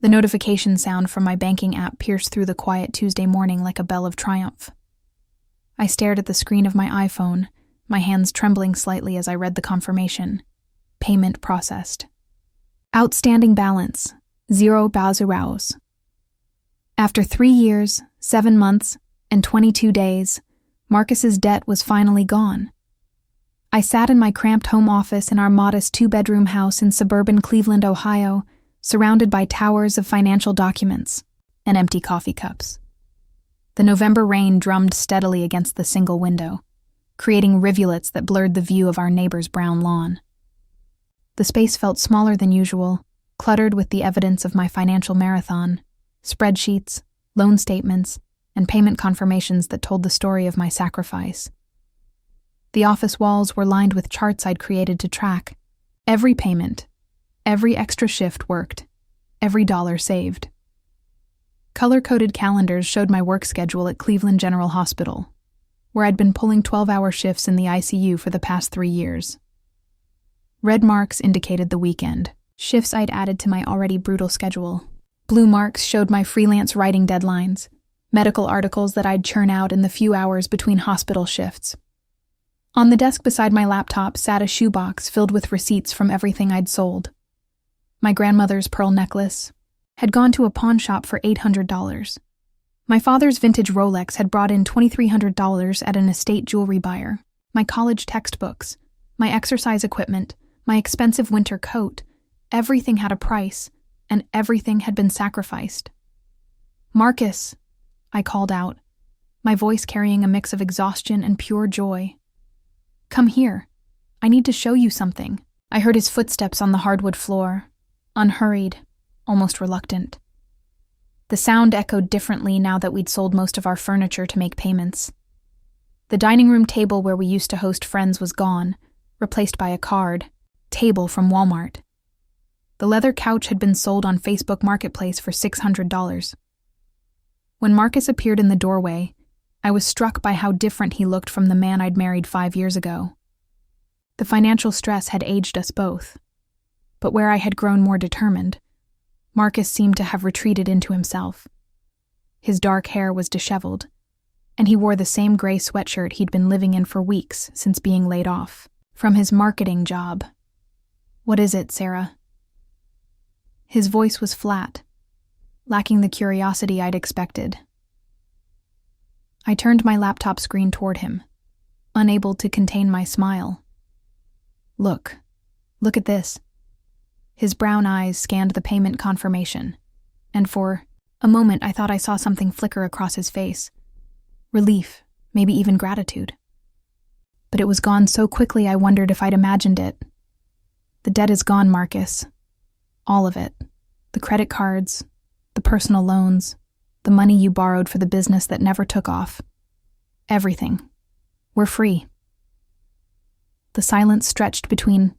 The notification sound from my banking app pierced through the quiet Tuesday morning like a bell of triumph. I stared at the screen of my iPhone, my hands trembling slightly as I read the confirmation. Payment processed. Outstanding balance, 0 euros. After 3 years, 7 months, and 22 days, Marcus's debt was finally gone. I sat in my cramped home office in our modest 2-bedroom house in suburban Cleveland, Ohio, surrounded by towers of financial documents and empty coffee cups. The November rain drummed steadily against the single window, creating rivulets that blurred the view of our neighbor's brown lawn. The space felt smaller than usual, cluttered with the evidence of my financial marathon, spreadsheets, loan statements, and payment confirmations that told the story of my sacrifice. The office walls were lined with charts I'd created to track every payment, every extra shift worked, every dollar saved. Color-coded calendars showed my work schedule at Cleveland General Hospital, where I'd been pulling 12-hour shifts in the ICU for the past 3 years. Red marks indicated the weekend, shifts I'd added to my already brutal schedule. Blue marks showed my freelance writing deadlines, medical articles that I'd churn out in the few hours between hospital shifts. On the desk beside my laptop sat a shoebox filled with receipts from everything I'd sold. My grandmother's pearl necklace had gone to a pawn shop for $800. My father's vintage Rolex had brought in $2,300 at an estate jewelry buyer. My college textbooks, my exercise equipment, my expensive winter coat, everything had a price, and everything had been sacrificed. "Marcus," I called out, my voice carrying a mix of exhaustion and pure joy. "Come here. I need to show you something." I heard his footsteps on the hardwood floor, unhurried, almost reluctant. The sound echoed differently now that we'd sold most of our furniture to make payments. The dining room table where we used to host friends was gone, replaced by a card, "Table from Walmart." The leather couch had been sold on Facebook Marketplace for $600. When Marcus appeared in the doorway, I was struck by how different he looked from the man I'd married 5 years ago. The financial stress had aged us both, but where I had grown more determined, Marcus seemed to have retreated into himself. His dark hair was disheveled, and he wore the same gray sweatshirt he'd been living in for weeks since being laid off from his marketing job. "What is it, Sarah?" His voice was flat, lacking the curiosity I'd expected. I turned my laptop screen toward him, unable to contain my smile. Look at this." His brown eyes scanned the payment confirmation, and for a moment I thought I saw something flicker across his face. Relief, maybe even gratitude. But it was gone so quickly I wondered if I'd imagined it. "The debt is gone, Marcus. All of it. The credit cards, the personal loans, the money you borrowed for the business that never took off. Everything. We're free." The silence stretched between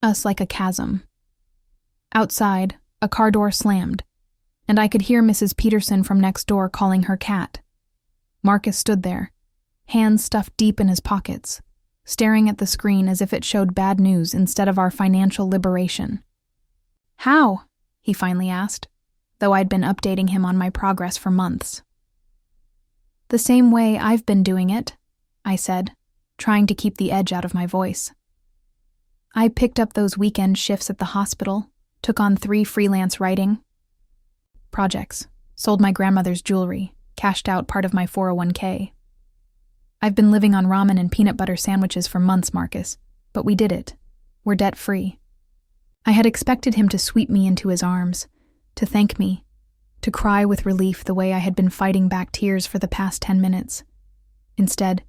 us like a chasm. Outside, a car door slammed, and I could hear Mrs. Peterson from next door calling her cat. Marcus stood there, hands stuffed deep in his pockets, staring at the screen as if it showed bad news instead of our financial liberation. "How?" he finally asked, though I'd been updating him on my progress for months. "The same way I've been doing it," I said, trying to keep the edge out of my voice. "I picked up those weekend shifts at the hospital, took on 3 freelance writing projects, sold my grandmother's jewelry, cashed out part of my 401k. I've been living on ramen and peanut butter sandwiches for months, Marcus, but we did it. We're debt-free." I had expected him to sweep me into his arms, to thank me, to cry with relief the way I had been fighting back tears for the past 10 minutes. Instead,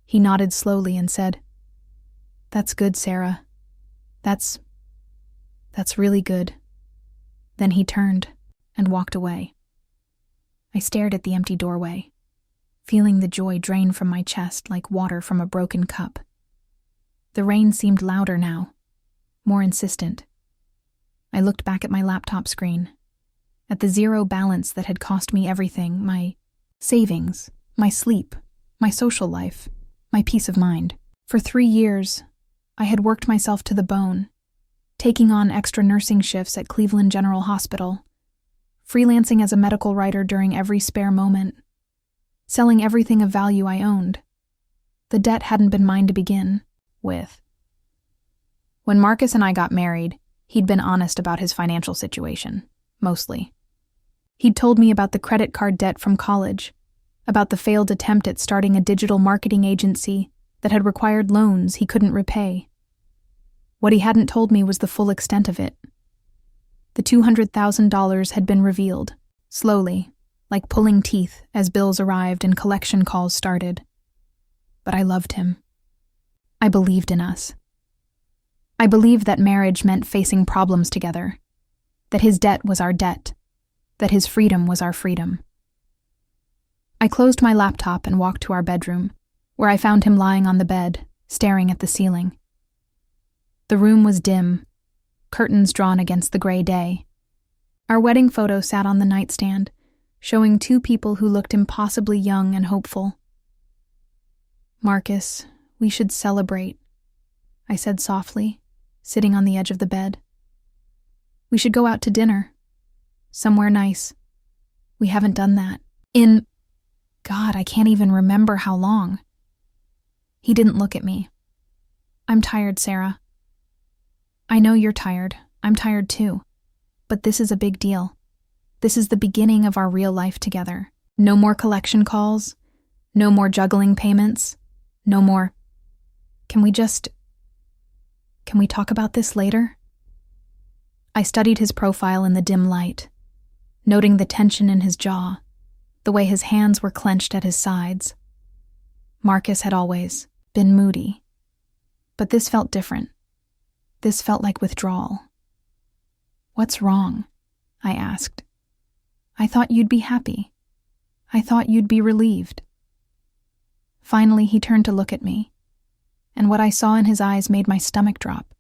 he nodded slowly and said, "That's good, Sarah. That's really good." Then he turned and walked away. I stared at the empty doorway, feeling the joy drain from my chest like water from a broken cup. The rain seemed louder now, more insistent. I looked back at my laptop screen, at the zero balance that had cost me everything, my savings, my sleep, my social life, my peace of mind. For 3 years, I had worked myself to the bone, taking on extra nursing shifts at Cleveland General Hospital, freelancing as a medical writer during every spare moment, selling everything of value I owned. The debt hadn't been mine to begin with. When Marcus and I got married, he'd been honest about his financial situation, mostly. He'd told me about the credit card debt from college, about the failed attempt at starting a digital marketing agency that had required loans he couldn't repay. What he hadn't told me was the full extent of it. The $200,000 had been revealed, slowly, like pulling teeth as bills arrived and collection calls started. But I loved him. I believed in us. I believed that marriage meant facing problems together, that his debt was our debt, that his freedom was our freedom. I closed my laptop and walked to our bedroom, where I found him lying on the bed, staring at the ceiling. The room was dim, curtains drawn against the gray day. Our wedding photo sat on the nightstand, showing two people who looked impossibly young and hopeful. "Marcus, we should celebrate," I said softly, sitting on the edge of the bed. "We should go out to dinner. Somewhere nice. We haven't done that. God, I can't even remember how long." He didn't look at me. "I'm tired, Sarah." "I know you're tired. I'm tired too. But this is a big deal. This is the beginning of our real life together. No more collection calls. No more juggling payments. No more. Can we talk about this later?" I studied his profile in the dim light, noting the tension in his jaw, the way his hands were clenched at his sides. Marcus had always been moody, but this felt different. This felt like withdrawal. "What's wrong?" I asked. "I thought you'd be happy. I thought you'd be relieved." Finally, he turned to look at me, and what I saw in his eyes made my stomach drop.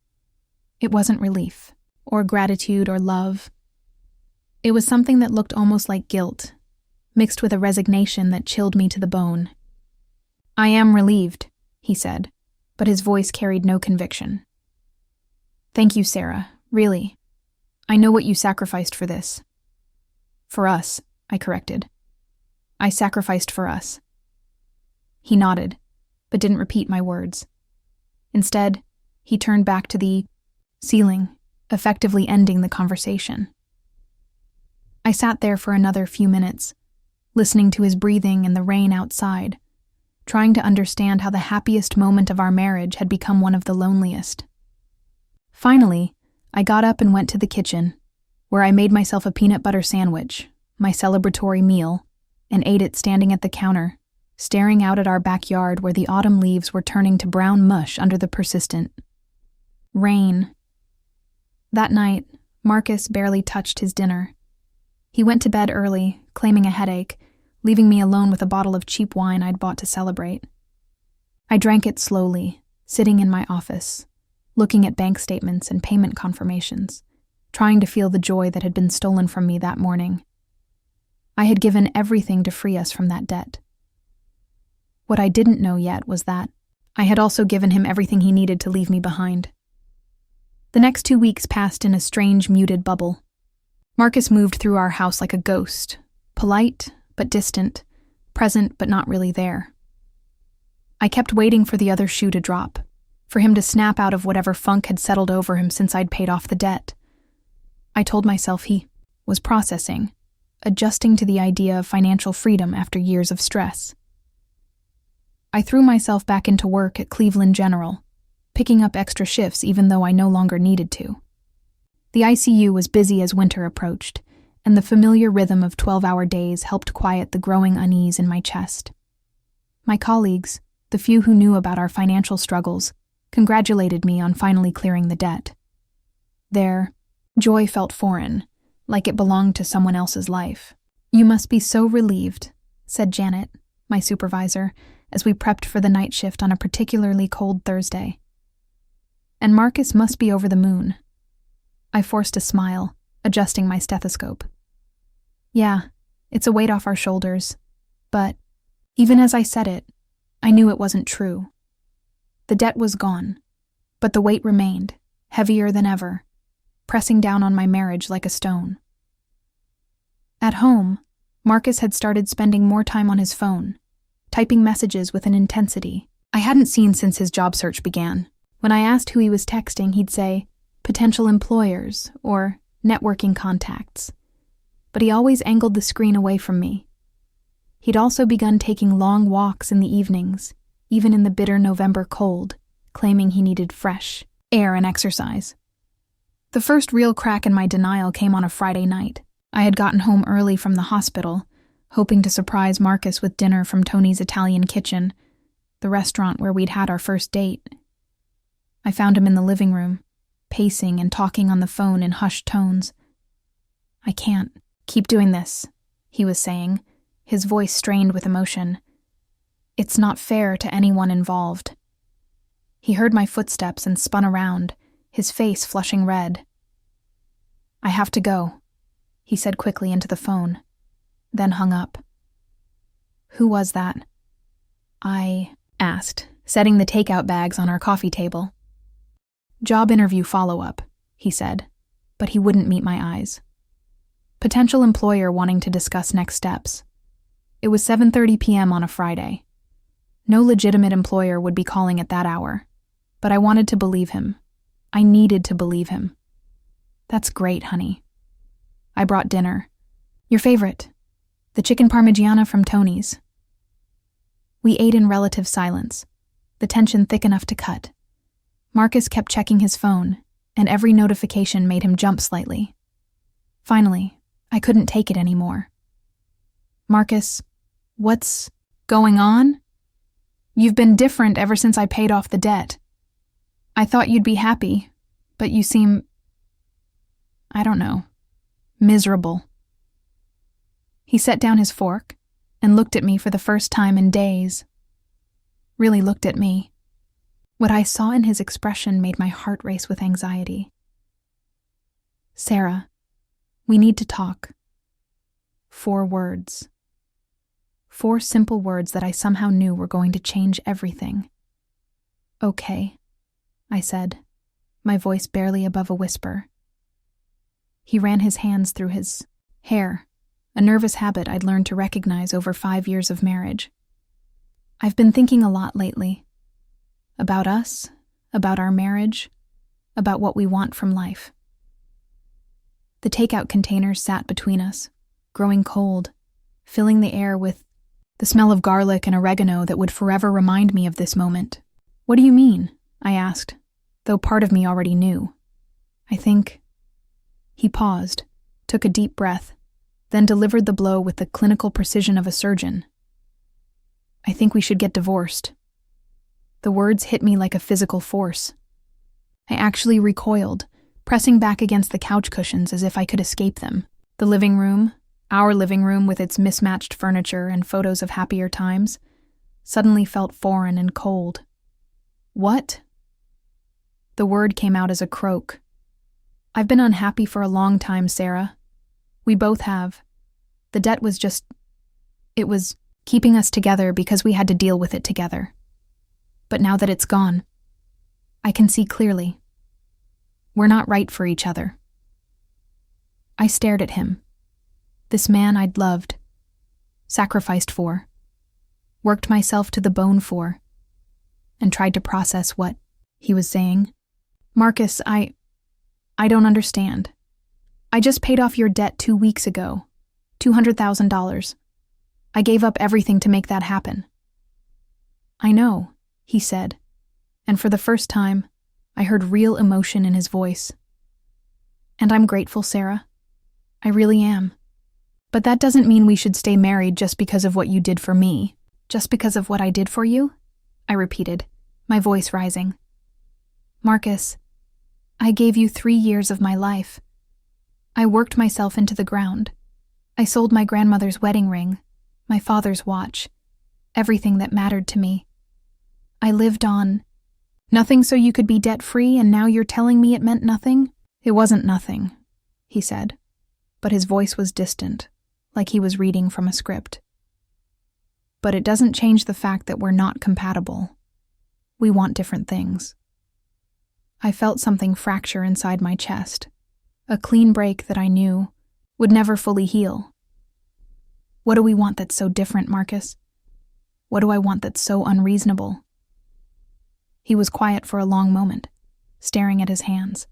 It wasn't relief, or gratitude, or love. It was something that looked almost like guilt, mixed with a resignation that chilled me to the bone. "I am relieved," he said, but his voice carried no conviction. "Thank you, Sarah, really. I know what you sacrificed for this." "For us," I corrected. "I sacrificed for us." He nodded, but didn't repeat my words. Instead, he turned back to the ceiling, effectively ending the conversation. I sat there for another few minutes, listening to his breathing and the rain outside, trying to understand how the happiest moment of our marriage had become one of the loneliest. Finally, I got up and went to the kitchen, where I made myself a peanut butter sandwich, my celebratory meal, and ate it standing at the counter, staring out at our backyard where the autumn leaves were turning to brown mush under the persistent rain. That night, Marcus barely touched his dinner. He went to bed early, claiming a headache, leaving me alone with a bottle of cheap wine I'd bought to celebrate. I drank it slowly, sitting in my office, looking at bank statements and payment confirmations, trying to feel the joy that had been stolen from me that morning. I had given everything to free us from that debt. What I didn't know yet was that I had also given him everything he needed to leave me behind. The next 2 weeks passed in a strange, muted bubble. Marcus moved through our house like a ghost, polite but distant, present but not really there. I kept waiting for the other shoe to drop, for him to snap out of whatever funk had settled over him since I'd paid off the debt. I told myself he was processing, adjusting to the idea of financial freedom after years of stress. I threw myself back into work at Cleveland General, picking up extra shifts even though I no longer needed to. The ICU was busy as winter approached, and the familiar rhythm of 12-hour days helped quiet the growing unease in my chest. My colleagues, the few who knew about our financial struggles, congratulated me on finally clearing the debt. Their joy felt foreign, like it belonged to someone else's life. "You must be so relieved," said Janet, my supervisor, as we prepped for the night shift on a particularly cold Thursday. "And Marcus must be over the moon." I forced a smile, adjusting my stethoscope. "Yeah, it's a weight off our shoulders. But, even as I said it, I knew it wasn't true. The debt was gone, but the weight remained, heavier than ever, pressing down on my marriage like a stone. At home, Marcus had started spending more time on his phone, typing messages with an intensity I hadn't seen since his job search began. When I asked who he was texting, he'd say, potential employers or networking contacts. But he always angled the screen away from me. He'd also begun taking long walks in the evenings, even in the bitter November cold, claiming he needed fresh air and exercise. The first real crack in my denial came on a Friday night. I had gotten home early from the hospital, hoping to surprise Marcus with dinner from Tony's Italian Kitchen, the restaurant where we'd had our first date. I found him in the living room, pacing and talking on the phone in hushed tones. I can't keep doing this, he was saying, his voice strained with emotion. It's not fair to anyone involved. He heard my footsteps and spun around, his face flushing red. I have to go, he said quickly into the phone, then hung up. Who was that? I asked, setting the takeout bags on our coffee table. Job interview follow-up, he said, but he wouldn't meet my eyes. Potential employer wanting to discuss next steps. It was 7:30 p.m. on a Friday. No legitimate employer would be calling at that hour, but I wanted to believe him. I needed to believe him. That's great, honey. I brought dinner. Your favorite, the chicken parmigiana from Tony's. We ate in relative silence, the tension thick enough to cut. Marcus kept checking his phone, and every notification made him jump slightly. Finally, I couldn't take it anymore. Marcus, what's going on? You've been different ever since I paid off the debt. I thought you'd be happy, but you seem, I don't know, miserable. He set down his fork and looked at me for the first time in days. Really looked at me. What I saw in his expression made my heart race with anxiety. Sarah, we need to talk. 4 words. 4 simple words that I somehow knew were going to change everything. Okay, I said, my voice barely above a whisper. He ran his hands through his hair, a nervous habit I'd learned to recognize over 5 years of marriage. I've been thinking a lot lately. About us, about our marriage, about what we want from life. The takeout containers sat between us, growing cold, filling the air with the smell of garlic and oregano that would forever remind me of this moment. What do you mean? I asked, though part of me already knew. I think... He paused, took a deep breath, then delivered the blow with the clinical precision of a surgeon. I think we should get divorced. The words hit me like a physical force. I actually recoiled, pressing back against the couch cushions as if I could escape them. The living room, our living room with its mismatched furniture and photos of happier times, suddenly felt foreign and cold. What? The word came out as a croak. I've been unhappy for a long time, Sarah. We both have. The debt was just... It was keeping us together because we had to deal with it together. But now that it's gone, I can see clearly. We're not right for each other. I stared at him. This man I'd loved, sacrificed for, worked myself to the bone for, and tried to process what he was saying. Marcus, I don't understand. I just paid off your debt 2 weeks ago, $200,000. I gave up everything to make that happen. I know, he said, and for the first time, I heard real emotion in his voice. And I'm grateful, Sarah. I really am. But that doesn't mean we should stay married just because of what you did for me. Just because of what I did for you? I repeated, my voice rising. Marcus, I gave you 3 years of my life. I worked myself into the ground. I sold my grandmother's wedding ring, my father's watch, everything that mattered to me. I lived on. Nothing so you could be debt-free, and now you're telling me it meant nothing? It wasn't nothing, he said, but his voice was distant, like he was reading from a script. But it doesn't change the fact that we're not compatible. We want different things. I felt something fracture inside my chest, a clean break that I knew would never fully heal, What do we want that's so different, Marcus? What do I want that's so unreasonable? He was quiet for a long moment, staring at his hands.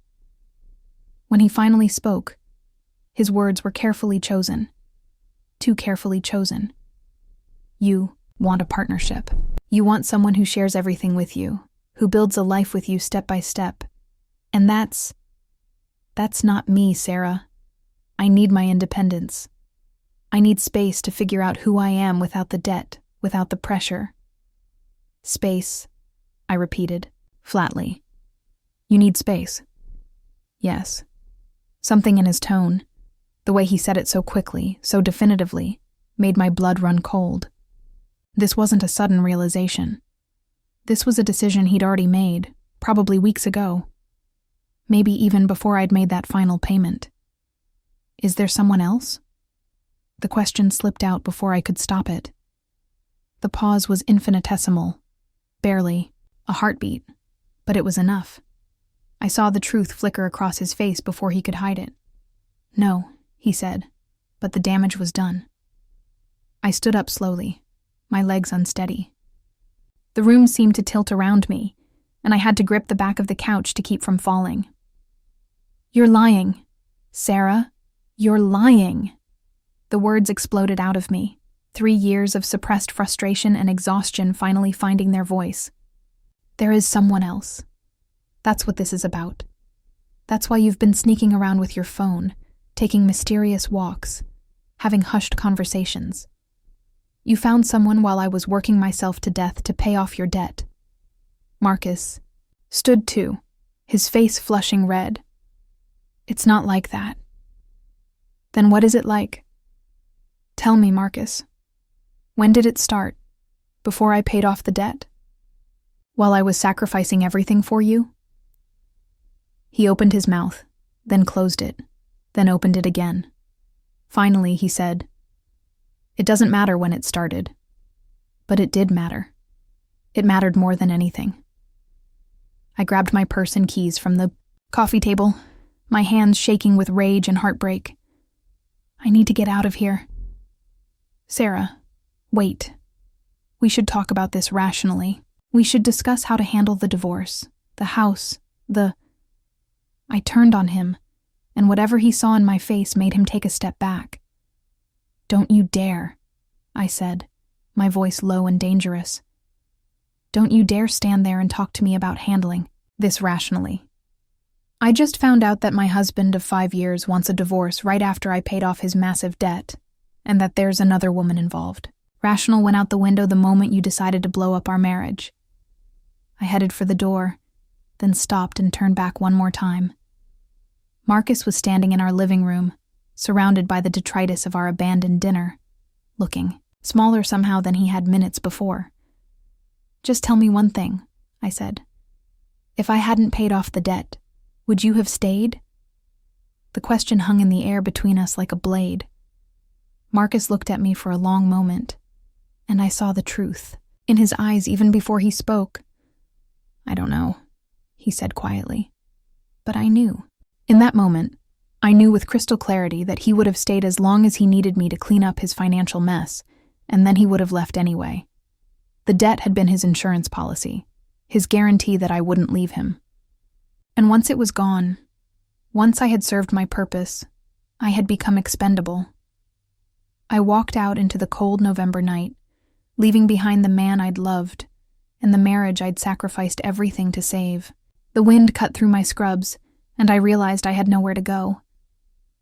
When he finally spoke, his words were carefully chosen. Too carefully chosen. You want a partnership. You want someone who shares everything with you, who builds a life with you step by step. And that's not me, Sarah. I need my independence. I need space to figure out who I am without the debt, without the pressure. Space, I repeated, flatly. You need space. Yes. Something in his tone, the way he said it so quickly, so definitively, made my blood run cold. This wasn't a sudden realization. This was a decision he'd already made, probably weeks ago. Maybe even before I'd made that final payment. Is there someone else? The question slipped out before I could stop it. The pause was infinitesimal, barely, a heartbeat, but it was enough. I saw the truth flicker across his face before he could hide it. No, he said, but the damage was done. I stood up slowly, my legs unsteady. The room seemed to tilt around me, and I had to grip the back of the couch to keep from falling. You're lying, Sarah. You're lying. The words exploded out of me, 3 years of suppressed frustration and exhaustion finally finding their voice. There is someone else. That's what this is about. That's why you've been sneaking around with your phone, taking mysterious walks, having hushed conversations. You found someone while I was working myself to death to pay off your debt. Marcus stood too, his face flushing red. It's not like that. Then what is it like? Tell me, Marcus. When did it start? Before I paid off the debt? While I was sacrificing everything for you? He opened his mouth, then closed it, then opened it again. Finally, he said, It doesn't matter when it started. But it did matter. It mattered more than anything. I grabbed my purse and keys from the coffee table, my hands shaking with rage and heartbreak. I need to get out of here. Sarah, wait. We should talk about this rationally. We should discuss how to handle the divorce, the house, I turned on him, and whatever he saw in my face made him take a step back. Don't you dare, I said, my voice low and dangerous. Don't you dare stand there and talk to me about handling this rationally. I just found out that my husband of 5 years wants a divorce right after I paid off his massive debt, and that there's another woman involved. Rational went out the window the moment you decided to blow up our marriage. I headed for the door, then stopped and turned back one more time. Marcus was standing in our living room, surrounded by the detritus of our abandoned dinner, looking smaller somehow than he had minutes before. Just tell me one thing, I said. If I hadn't paid off the debt, would you have stayed? The question hung in the air between us like a blade. Marcus looked at me for a long moment, and I saw the truth in his eyes even before he spoke. I don't know, he said quietly, but I knew. In that moment, I knew with crystal clarity that he would have stayed as long as he needed me to clean up his financial mess, and then he would have left anyway. The debt had been his insurance policy, his guarantee that I wouldn't leave him. And once it was gone, once I had served my purpose, I had become expendable. I walked out into the cold November night, leaving behind the man I'd loved and the marriage I'd sacrificed everything to save. The wind cut through my scrubs, and I realized I had nowhere to go.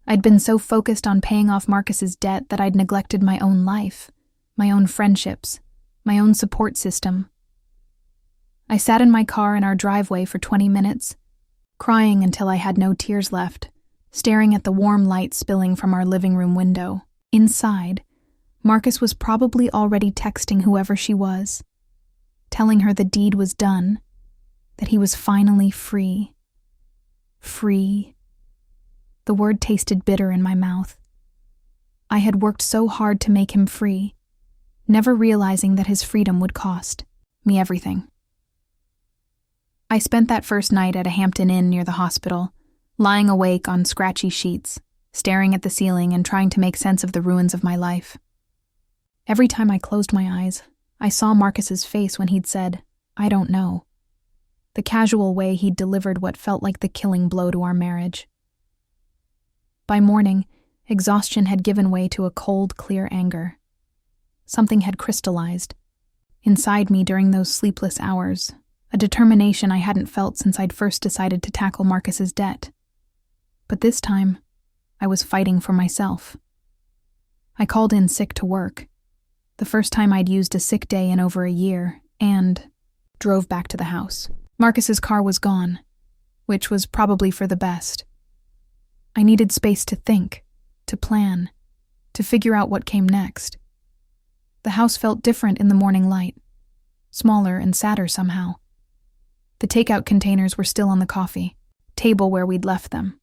I'd been so focused on paying off Marcus's debt that I'd neglected my own life, my own friendships, my own support system. I sat in my car in our driveway for 20 minutes, crying until I had no tears left, staring at the warm light spilling from our living room window. Inside, Marcus was probably already texting whoever she was, telling her the deed was done, that he was finally free. Free. The word tasted bitter in my mouth. I had worked so hard to make him free, never realizing that his freedom would cost me everything. I spent that first night at a Hampton Inn near the hospital, lying awake on scratchy sheets, staring at the ceiling and trying to make sense of the ruins of my life. Every time I closed my eyes, I saw Marcus's face when he'd said, "I don't know." The casual way he'd delivered what felt like the killing blow to our marriage. By morning, exhaustion had given way to a cold, clear anger. Something had crystallized inside me during those sleepless hours, a determination I hadn't felt since I'd first decided to tackle Marcus's debt. But this time, I was fighting for myself. I called in sick to work, the first time I'd used a sick day in over a year, and drove back to the house. Marcus's car was gone, which was probably for the best. I needed space to think, to plan, to figure out what came next. The house felt different in the morning light, smaller and sadder somehow. The takeout containers were still on the coffee table where we'd left them,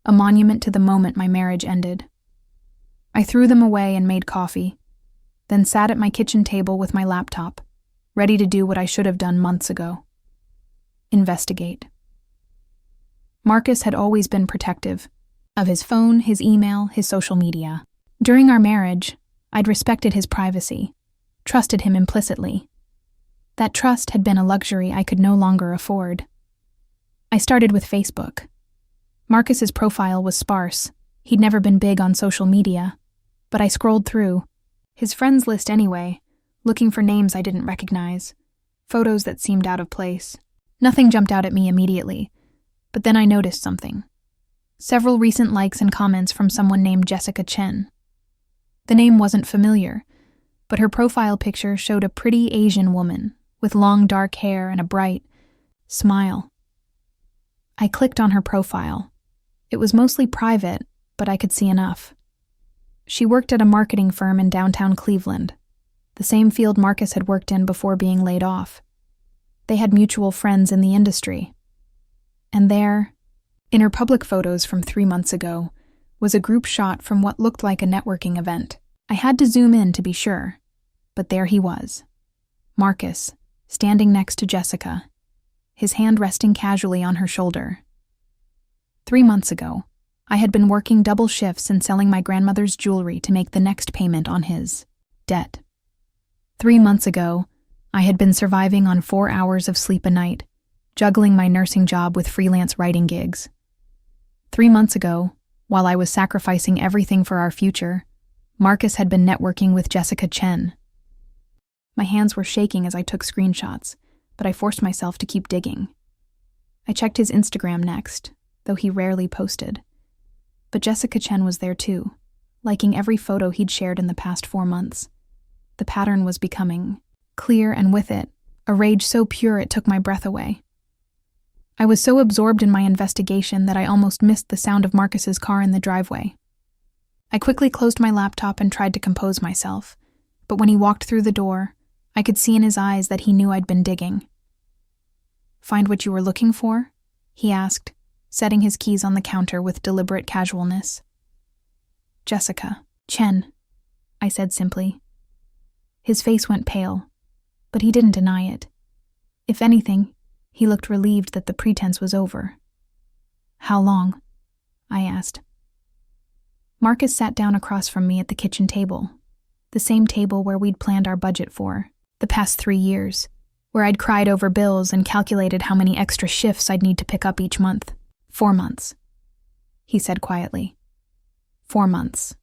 a monument to the moment my marriage ended. I threw them away and made coffee, then sat at my kitchen table with my laptop, ready to do what I should have done months ago. Investigate. Marcus had always been protective of his phone, his email, his social media. During our marriage, I'd respected his privacy, trusted him implicitly. That trust had been a luxury I could no longer afford. I started with Facebook. Marcus's profile was sparse. He'd never been big on social media, but I scrolled through, his friends list anyway, looking for names I didn't recognize, photos that seemed out of place. Nothing jumped out at me immediately, but then I noticed something. Several recent likes and comments from someone named Jessica Chen. The name wasn't familiar, but her profile picture showed a pretty Asian woman with long dark hair and a bright smile. I clicked on her profile. It was mostly private, but I could see enough. She worked at a marketing firm in downtown Cleveland, the same field Marcus had worked in before being laid off. They had mutual friends in the industry. And there, in her public photos from 3 months ago, was a group shot from what looked like a networking event. I had to zoom in to be sure, but there he was. Marcus, standing next to Jessica, his hand resting casually on her shoulder. 3 months ago, I had been working double shifts and selling my grandmother's jewelry to make the next payment on his debt. 3 months ago, I had been surviving on 4 hours of sleep a night, juggling my nursing job with freelance writing gigs. 3 months ago, while I was sacrificing everything for our future, Marcus had been networking with Jessica Chen. My hands were shaking as I took screenshots, but I forced myself to keep digging. I checked his Instagram next, though he rarely posted. But Jessica Chen was there too, liking every photo he'd shared in the past 4 months. The pattern was becoming clear, and with it, a rage so pure it took my breath away. I was so absorbed in my investigation that I almost missed the sound of Marcus's car in the driveway. I quickly closed my laptop and tried to compose myself, but when he walked through the door, I could see in his eyes that he knew I'd been digging. "Find what you were looking for?" he asked, setting his keys on the counter with deliberate casualness. "Jessica Chen," I said simply. His face went pale, but he didn't deny it. If anything, he looked relieved that the pretense was over. "How long?" I asked. Marcus sat down across from me at the kitchen table, the same table where we'd planned our budget for the past 3 years, where I'd cried over bills and calculated how many extra shifts I'd need to pick up each month. 4 months, he said quietly. 4 months.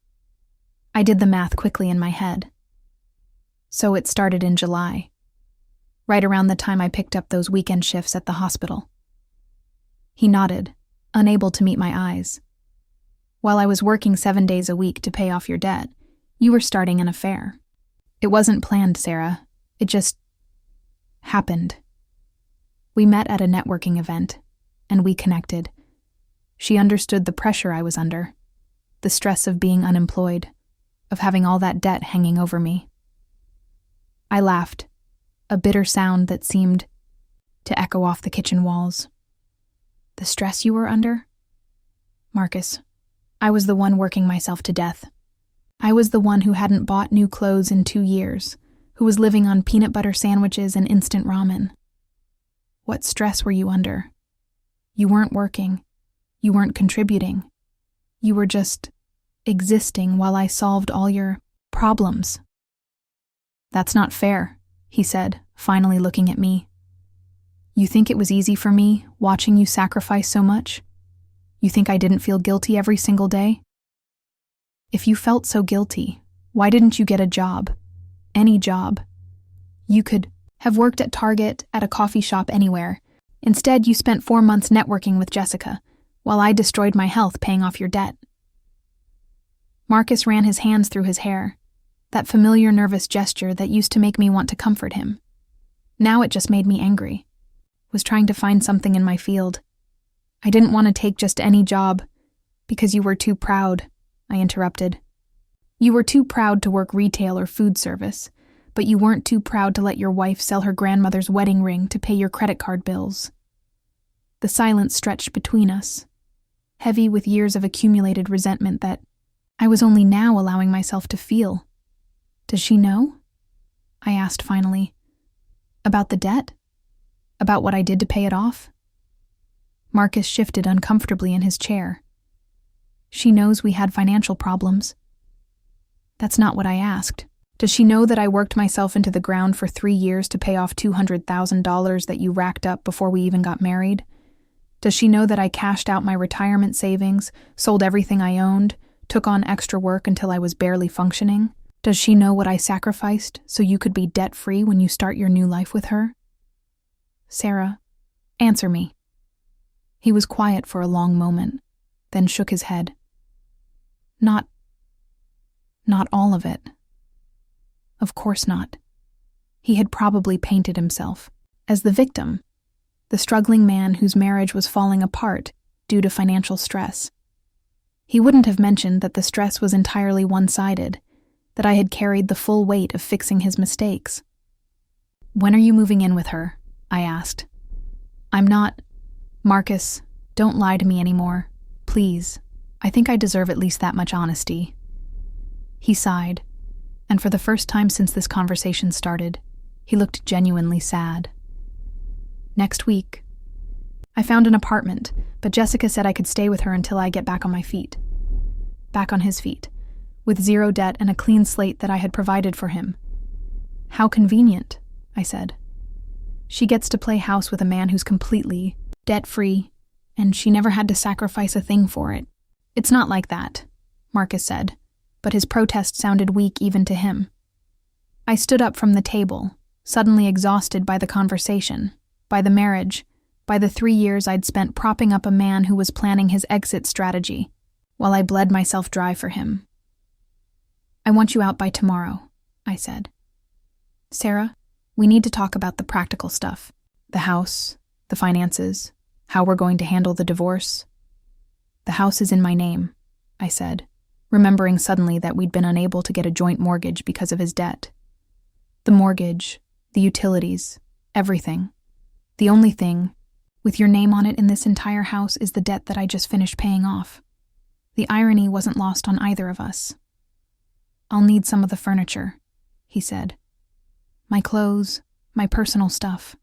I did the math quickly in my head. So it started in July, right around the time I picked up those weekend shifts at the hospital. He nodded, unable to meet my eyes. "While I was working 7 days a week to pay off your debt, you were starting an affair. It wasn't planned, Sarah. It just happened. We met at a networking event, and we connected. She understood the pressure I was under, the stress of being unemployed, of having all that debt hanging over me." I laughed, a bitter sound that seemed to echo off the kitchen walls. "The stress you were under?" "Marcus, I was the one working myself to death. I was the one who hadn't bought new clothes in 2 years, who was living on peanut butter sandwiches and instant ramen. What stress were you under? You weren't working. You weren't contributing. You were just existing while I solved all your problems." "That's not fair," he said, finally looking at me. "You think it was easy for me, watching you sacrifice so much? You think I didn't feel guilty every single day? If you felt so guilty, why didn't you get a job? Any job. You could have worked at Target, at a coffee shop, anywhere. Instead, you spent 4 months networking with Jessica, while I destroyed my health paying off your debt." Marcus ran his hands through his hair, that familiar nervous gesture that used to make me want to comfort him. Now it just made me angry. Was trying to find something in my field. "I didn't want to take just any job, because you were too proud," I interrupted. "You were too proud to work retail or food service, but you weren't too proud to let your wife sell her grandmother's wedding ring to pay your credit card bills." The silence stretched between us, heavy with years of accumulated resentment that I was only now allowing myself to feel. "Does she know?" I asked finally. "About the debt? About what I did to pay it off?" Marcus shifted uncomfortably in his chair. "She knows we had financial problems." "That's not what I asked. Does she know that I worked myself into the ground for 3 years to pay off $200,000 that you racked up before we even got married? Does she know that I cashed out my retirement savings, sold everything I owned, took on extra work until I was barely functioning? Does she know what I sacrificed so you could be debt-free when you start your new life with her? Sarah, answer me." He was quiet for a long moment, then shook his head. Not all of it. Of course not. He had probably painted himself as the victim, the struggling man whose marriage was falling apart due to financial stress. He wouldn't have mentioned that the stress was entirely one-sided, that I had carried the full weight of fixing his mistakes. "When are you moving in with her?" I asked. "I'm not—" "Marcus, don't lie to me anymore. Please. I think I deserve at least that much honesty." He sighed, and for the first time since this conversation started, he looked genuinely sad. "Next week. I found an apartment, but Jessica said I could stay with her until I get back on my feet." Back on his feet, with zero debt and a clean slate that I had provided for him. "How convenient," I said. "She gets to play house with a man who's completely debt-free, and she never had to sacrifice a thing for it." "It's not like that," Marcus said, but his protest sounded weak even to him. I stood up from the table, suddenly exhausted by the conversation, by the marriage, by the 3 years I'd spent propping up a man who was planning his exit strategy, while I bled myself dry for him. "I want you out by tomorrow," I said. "Sarah, we need to talk about the practical stuff. The house, the finances, how we're going to handle the divorce." "The house is in my name," I said, remembering suddenly that we'd been unable to get a joint mortgage because of his debt. "The mortgage, the utilities, everything. The only thing with your name on it in this entire house is the debt that I just finished paying off." The irony wasn't lost on either of us. "I'll need some of the furniture," he said. "My clothes, my personal stuff."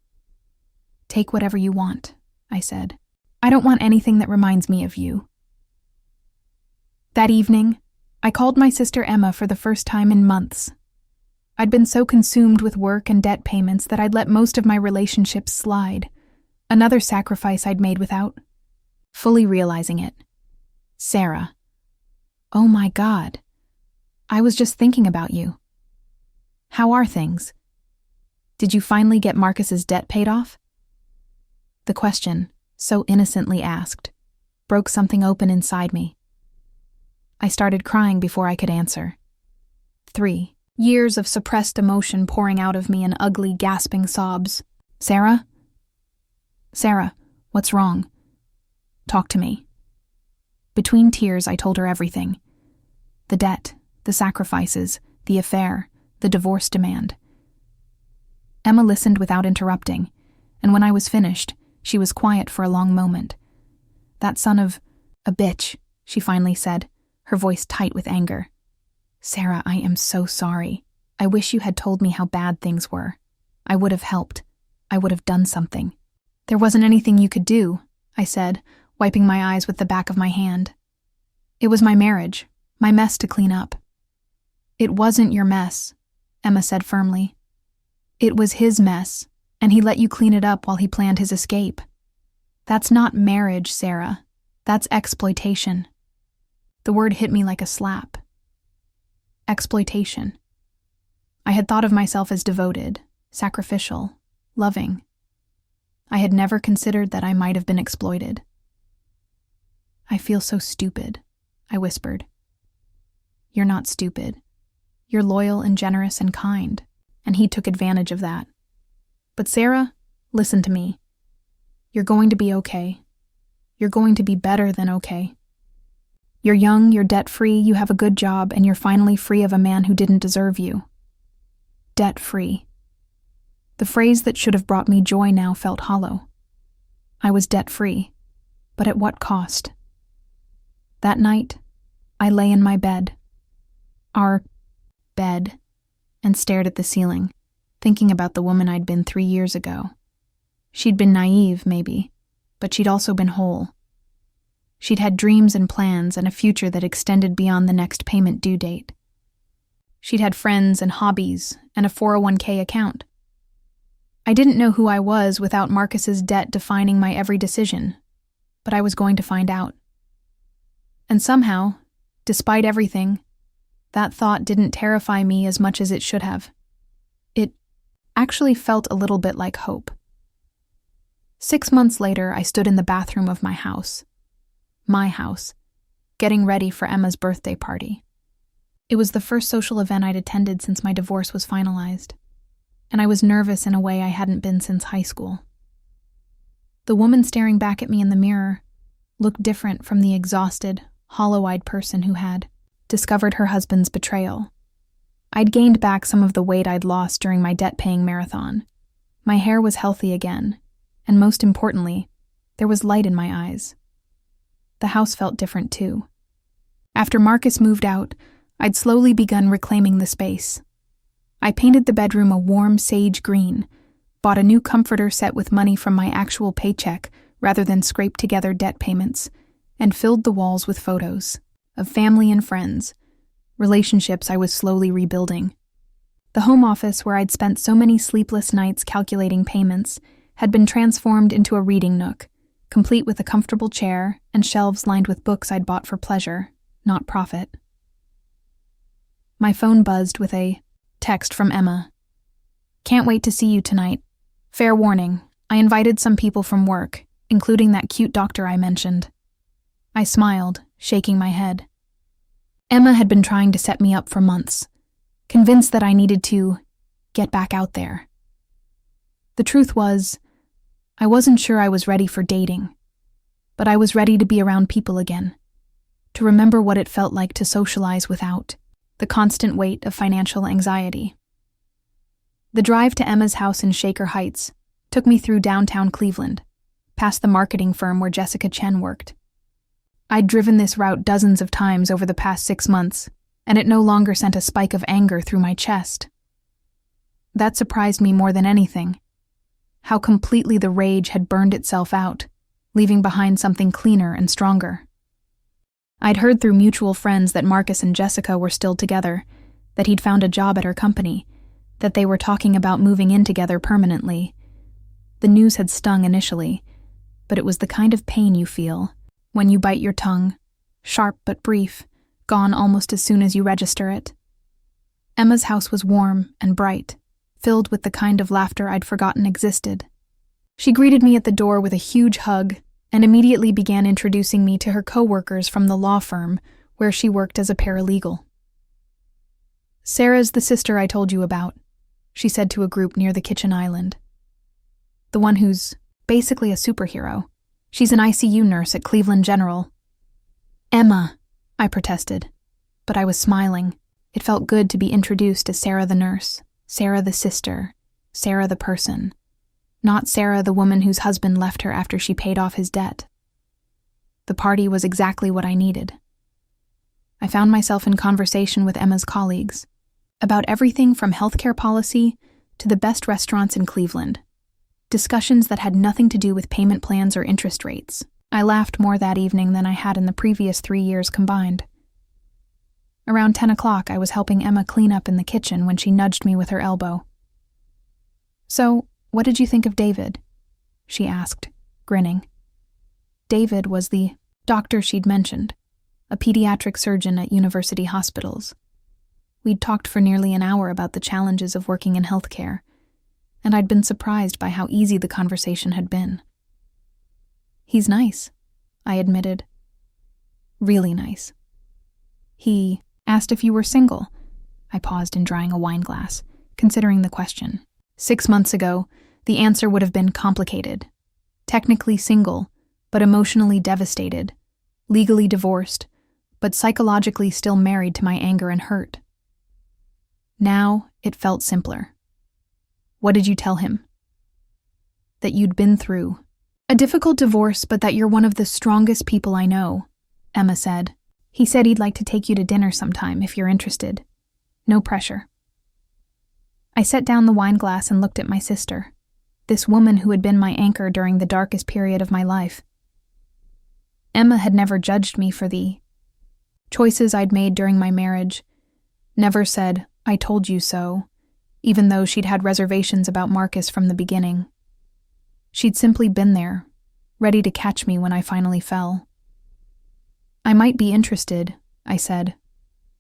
"Take whatever you want," I said. "I don't want anything that reminds me of you." That evening, I called my sister Emma for the first time in months. I'd been so consumed with work and debt payments that I'd let most of my relationships slide, another sacrifice I'd made without fully realizing it. "Sarah. Oh my God. I was just thinking about you. How are things? Did you finally get Marcus's debt paid off?" The question, so innocently asked, broke something open inside me. I started crying before I could answer. 3 years of suppressed emotion pouring out of me in ugly, gasping sobs. "Sarah? Sarah, what's wrong? Talk to me." Between tears, I told her everything. The debt, the sacrifices, the affair, the divorce demand. Emma listened without interrupting, and when I was finished, she was quiet for a long moment. "That son of a bitch," she finally said, her voice tight with anger. "Sarah, I am so sorry. I wish you had told me how bad things were. I would have helped. I would have done something." "There wasn't anything you could do," I said, wiping my eyes with the back of my hand. "It was my marriage, my mess to clean up." "It wasn't your mess," Emma said firmly. It was his mess, and he let you clean it up while he planned his escape. That's not marriage, Sarah. That's exploitation. The word hit me like a slap. Exploitation. I had thought of myself as devoted, sacrificial, loving. I had never considered that I might have been exploited. I feel so stupid, I whispered. You're not stupid. You're loyal and generous and kind, and he took advantage of that. But Sarah, listen to me. You're going to be okay. You're going to be better than okay. You're young, you're debt-free, you have a good job, and you're finally free of a man who didn't deserve you. Debt-free. The phrase that should have brought me joy now felt hollow. I was debt-free, but at what cost? That night, I lay in my bed. Our bed, and stared at the ceiling, thinking about the woman I'd been 3 years ago. She'd been naive, maybe, but she'd also been whole. She'd had dreams and plans and a future that extended beyond the next payment due date. She'd had friends and hobbies and a 401k account. I didn't know who I was without Marcus's debt defining my every decision, but I was going to find out. And somehow, despite everything, that thought didn't terrify me as much as it should have. It actually felt a little bit like hope. 6 months later, I stood in the bathroom of my house, getting ready for Emma's birthday party. It was the first social event I'd attended since my divorce was finalized, and I was nervous in a way I hadn't been since high school. The woman staring back at me in the mirror looked different from the exhausted, hollow-eyed person who had discovered her husband's betrayal. I'd gained back some of the weight I'd lost during my debt-paying marathon. My hair was healthy again, and most importantly, there was light in my eyes. The house felt different too. After Marcus moved out, I'd slowly begun reclaiming the space. I painted the bedroom a warm sage green, bought a new comforter set with money from my actual paycheck rather than scraped-together debt payments, and filled the walls with photos of family and friends, relationships I was slowly rebuilding. The home office where I'd spent so many sleepless nights calculating payments had been transformed into a reading nook, complete with a comfortable chair and shelves lined with books I'd bought for pleasure, not profit. My phone buzzed with a text from Emma. Can't wait to see you tonight. Fair warning, I invited some people from work, including that cute doctor I mentioned. I smiled, shaking my head. Emma had been trying to set me up for months, convinced that I needed to get back out there. The truth was, I wasn't sure I was ready for dating, but I was ready to be around people again, to remember what it felt like to socialize without the constant weight of financial anxiety. The drive to Emma's house in Shaker Heights took me through downtown Cleveland, past the marketing firm where Jessica Chen worked. I'd driven this route dozens of times over the past 6 months, and it no longer sent a spike of anger through my chest. That surprised me more than anything. How completely the rage had burned itself out, leaving behind something cleaner and stronger. I'd heard through mutual friends that Marcus and Jessica were still together, that he'd found a job at her company, that they were talking about moving in together permanently. The news had stung initially, but it was the kind of pain you feel when you bite your tongue, sharp but brief, gone almost as soon as you register it. Emma's house was warm and bright, filled with the kind of laughter I'd forgotten existed. She greeted me at the door with a huge hug and immediately began introducing me to her co-workers from the law firm where she worked as a paralegal. Sarah's the sister I told you about, she said to a group near the kitchen island. The one who's basically a superhero. She's an ICU nurse at Cleveland General. Emma, I protested, but I was smiling. It felt good to be introduced as Sarah the nurse, Sarah the sister, Sarah the person, not Sarah the woman whose husband left her after she paid off his debt. The party was exactly what I needed. I found myself in conversation with Emma's colleagues about everything from healthcare policy to the best restaurants in Cleveland. Discussions that had nothing to do with payment plans or interest rates. I laughed more that evening than I had in the previous 3 years combined. Around 10 o'clock, I was helping Emma clean up in the kitchen when she nudged me with her elbow. "So, what did you think of David?" she asked, grinning. David was the doctor she'd mentioned, a pediatric surgeon at university hospitals. We'd talked for nearly an hour about the challenges of working in healthcare, and I'd been surprised by how easy the conversation had been. "He's nice," I admitted. "Really nice." "He asked if you were single." I paused in drying a wine glass, considering the question. 6 months ago, the answer would have been complicated. Technically single, but emotionally devastated. Legally divorced, but psychologically still married to my anger and hurt. Now, it felt simpler. "What did you tell him?" "That you'd been through a difficult divorce, but that you're one of the strongest people I know," Emma said. "He said he'd like to take you to dinner sometime if you're interested. No pressure." I set down the wine glass and looked at my sister, this woman who had been my anchor during the darkest period of my life. Emma had never judged me for the choices I'd made during my marriage, never said, "I told you so," even though she'd had reservations about Marcus from the beginning. She'd simply been there, ready to catch me when I finally fell. "I might be interested," I said,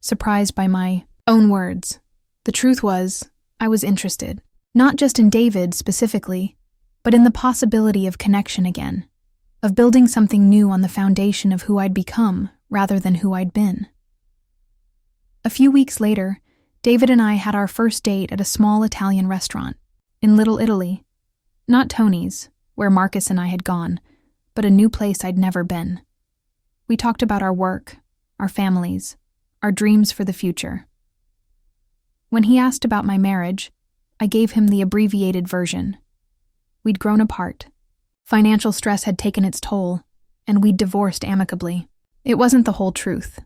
surprised by my own words. The truth was, I was interested, not just in David specifically, but in the possibility of connection again, of building something new on the foundation of who I'd become rather than who I'd been. A few weeks later, David and I had our first date at a small Italian restaurant in Little Italy. Not Tony's, where Marcus and I had gone, but a new place I'd never been. We talked about our work, our families, our dreams for the future. When he asked about my marriage, I gave him the abbreviated version. We'd grown apart. Financial stress had taken its toll, and we'd divorced amicably. It wasn't the whole truth,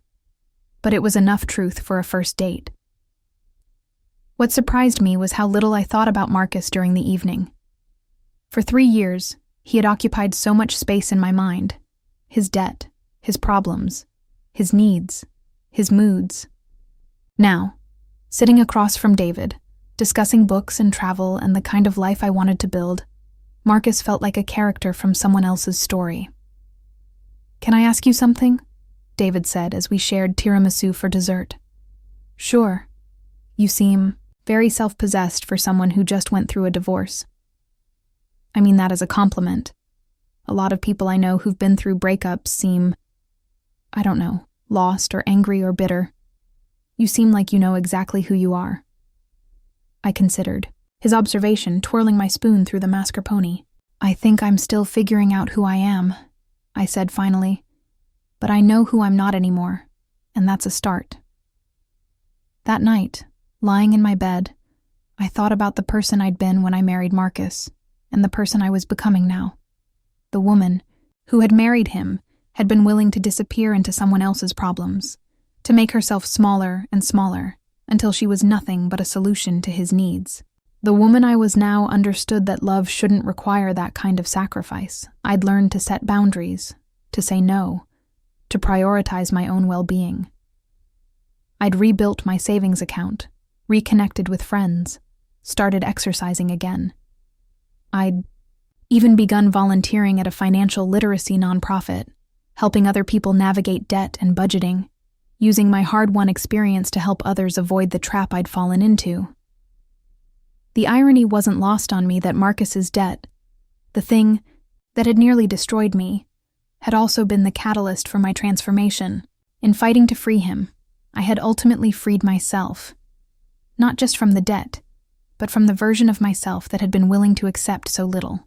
but it was enough truth for a first date. What surprised me was how little I thought about Marcus during the evening. For 3 years, he had occupied so much space in my mind. His debt, his problems, his needs, his moods. Now, sitting across from David, discussing books and travel and the kind of life I wanted to build, Marcus felt like a character from someone else's story. "Can I ask you something?" David said as we shared tiramisu for dessert. "Sure. You seem very self-possessed for someone who just went through a divorce." I mean that as a compliment. A lot of people I know who've been through breakups seem, I don't know, lost or angry or bitter. You seem like you know exactly who you are. I considered, his observation twirling my spoon through the mascarpone. "I think I'm still figuring out who I am," I said finally. "But I know who I'm not anymore, and that's a start." That night, lying in my bed, I thought about the person I'd been when I married Marcus, and the person I was becoming now. The woman, who had married him, had been willing to disappear into someone else's problems, to make herself smaller and smaller, until she was nothing but a solution to his needs. The woman I was now understood that love shouldn't require that kind of sacrifice. I'd learned to set boundaries, to say no, to prioritize my own well-being. I'd rebuilt my savings account, reconnected with friends, started exercising again. I'd even begun volunteering at a financial literacy nonprofit, helping other people navigate debt and budgeting, using my hard-won experience to help others avoid the trap I'd fallen into. The irony wasn't lost on me that Marcus's debt, the thing that had nearly destroyed me, had also been the catalyst for my transformation. In fighting to free him, I had ultimately freed myself, not just from the debt, but from the version of myself that had been willing to accept so little.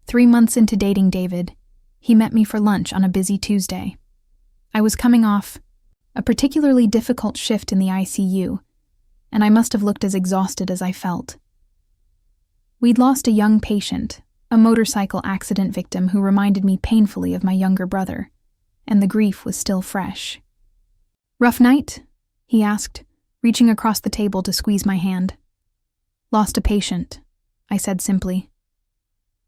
3 months into dating David, he met me for lunch on a busy Tuesday. I was coming off a particularly difficult shift in the ICU, and I must have looked as exhausted as I felt. We'd lost a young patient, a motorcycle accident victim who reminded me painfully of my younger brother, and the grief was still fresh. "Rough night?" he asked, reaching across the table to squeeze my hand. "Lost a patient," I said simply.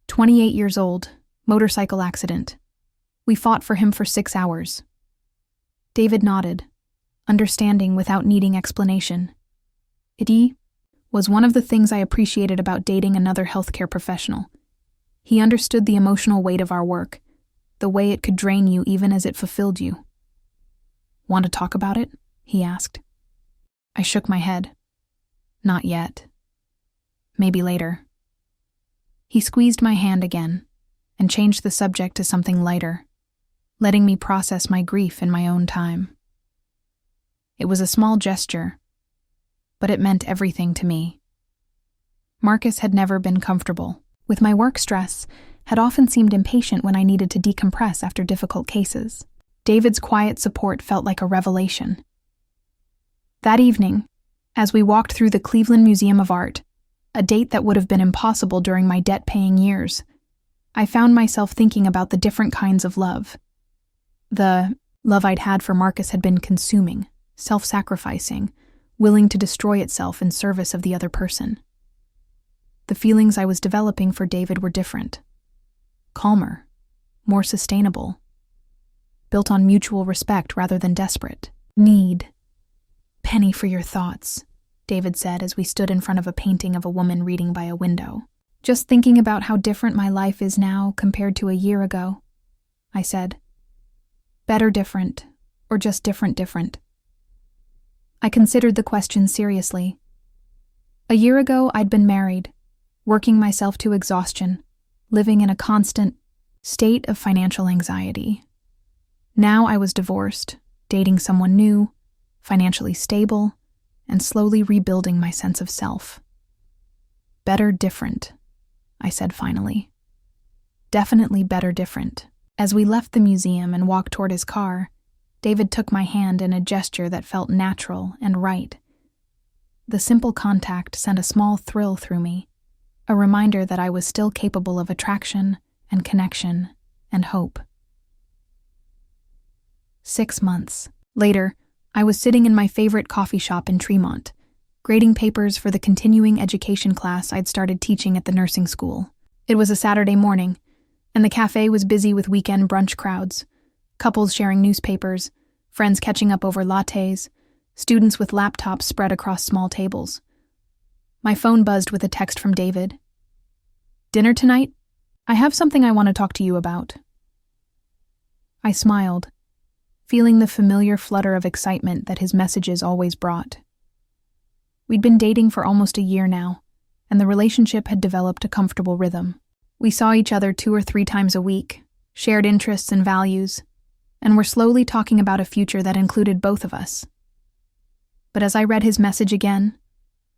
28 years old, motorcycle accident. We fought for him for 6 hours. David nodded, understanding without needing explanation. It was one of the things I appreciated about dating another healthcare professional. He understood the emotional weight of our work, the way it could drain you even as it fulfilled you. "Want to talk about it?" he asked. I shook my head. "Not yet. Maybe later." He squeezed my hand again and changed the subject to something lighter, letting me process my grief in my own time. It was a small gesture, but it meant everything to me. Marcus had never been comfortable. With my work stress, had often seemed impatient when I needed to decompress after difficult cases. David's quiet support felt like a revelation. That evening, as we walked through the Cleveland Museum of Art, a date that would have been impossible during my debt-paying years, I found myself thinking about the different kinds of love. The love I'd had for Marcus had been consuming, self-sacrificing, willing to destroy itself in service of the other person. The feelings I was developing for David were different. Calmer, more sustainable, built on mutual respect rather than desperate need. "Penny for your thoughts," David said as we stood in front of a painting of a woman reading by a window. "Just thinking about how different my life is now compared to a year ago," I said. "Better different, or just different?" I considered the question seriously. A year ago, I'd been married, working myself to exhaustion, living in a constant state of financial anxiety. Now I was divorced, dating someone new, financially stable, and slowly rebuilding my sense of self. "Better different," I said finally. "Definitely better different." As we left the museum and walked toward his car, David took my hand in a gesture that felt natural and right. The simple contact sent a small thrill through me, a reminder that I was still capable of attraction and connection and hope. 6 months later, I was sitting in my favorite coffee shop in Tremont, grading papers for the continuing education class I'd started teaching at the nursing school. It was a Saturday morning, and the cafe was busy with weekend brunch crowds, couples sharing newspapers, friends catching up over lattes, students with laptops spread across small tables. My phone buzzed with a text from David. "Dinner tonight? I have something I want to talk to you about." I smiled, feeling the familiar flutter of excitement that his messages always brought. We'd been dating for almost a year now, and the relationship had developed a comfortable rhythm. We saw each other 2 or 3 times a week, shared interests and values, and were slowly talking about a future that included both of us. But as I read his message again,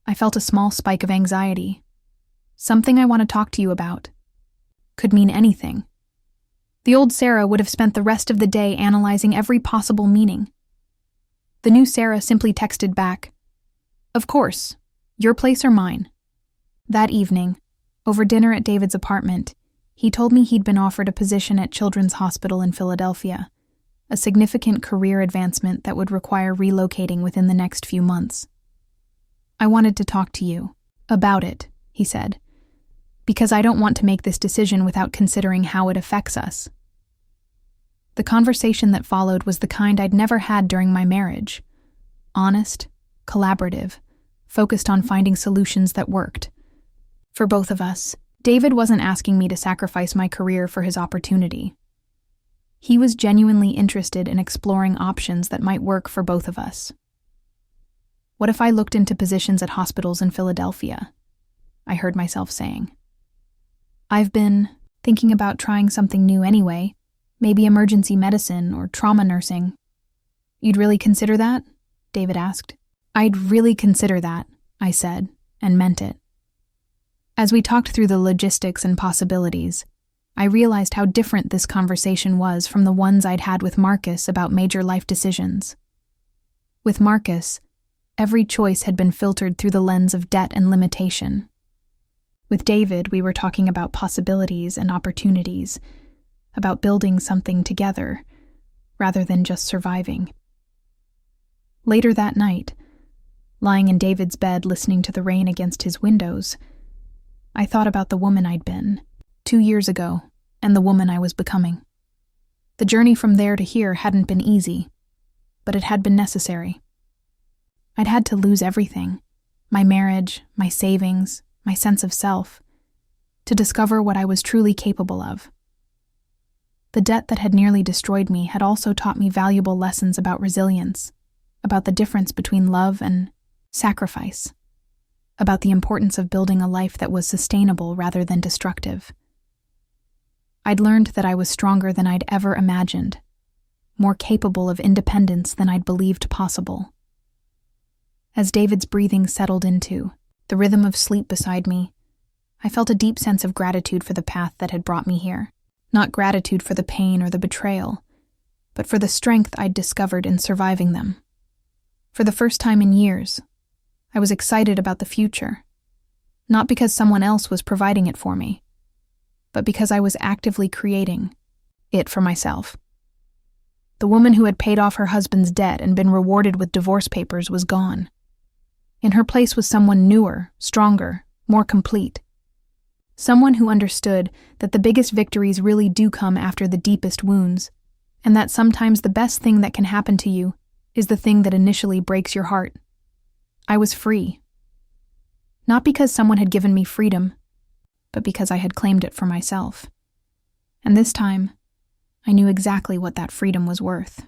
I felt a small spike of anxiety. "Something I want to talk to you about" could mean anything. The old Sarah would have spent the rest of the day analyzing every possible meaning. The new Sarah simply texted back, "Of course, your place or mine." That evening, over dinner at David's apartment, he told me he'd been offered a position at Children's Hospital in Philadelphia, a significant career advancement that would require relocating within the next few months. "I wanted to talk to you about it," he said, "because I don't want to make this decision without considering how it affects us." The conversation that followed was the kind I'd never had during my marriage. Honest, collaborative, focused on finding solutions that worked. For both of us, David wasn't asking me to sacrifice my career for his opportunity. He was genuinely interested in exploring options that might work for both of us. "What if I looked into positions at hospitals in Philadelphia?" I heard myself saying. "I've been thinking about trying something new anyway, maybe emergency medicine or trauma nursing." "You'd really consider that?" David asked. "I'd really consider that," I said, and meant it. As we talked through the logistics and possibilities, I realized how different this conversation was from the ones I'd had with Marcus about major life decisions. With Marcus, every choice had been filtered through the lens of debt and limitation. With David, we were talking about possibilities and opportunities, about building something together, rather than just surviving. Later that night, lying in David's bed listening to the rain against his windows, I thought about the woman I'd been 2 years ago, and the woman I was becoming. The journey from there to here hadn't been easy. but it had been necessary. I'd had to lose everything, my marriage, my savings, my sense of self, to discover what I was truly capable of. The debt that had nearly destroyed me had also taught me valuable lessons about resilience, about the difference between love and sacrifice, about the importance of building a life that was sustainable rather than destructive. I'd learned that I was stronger than I'd ever imagined, more capable of independence than I'd believed possible. As David's breathing settled into the rhythm of sleep beside me, I felt a deep sense of gratitude for the path that had brought me here. Not gratitude for the pain or the betrayal, but for the strength I'd discovered in surviving them. For the first time in years, I was excited about the future, not because someone else was providing it for me, but because I was actively creating it for myself. The woman who had paid off her husband's debt and been rewarded with divorce papers was gone. In her place was someone newer, stronger, more complete. Someone who understood that the biggest victories really do come after the deepest wounds, and that sometimes the best thing that can happen to you is the thing that initially breaks your heart. I was free. Not because someone had given me freedom, but because I had claimed it for myself. And this time, I knew exactly what that freedom was worth.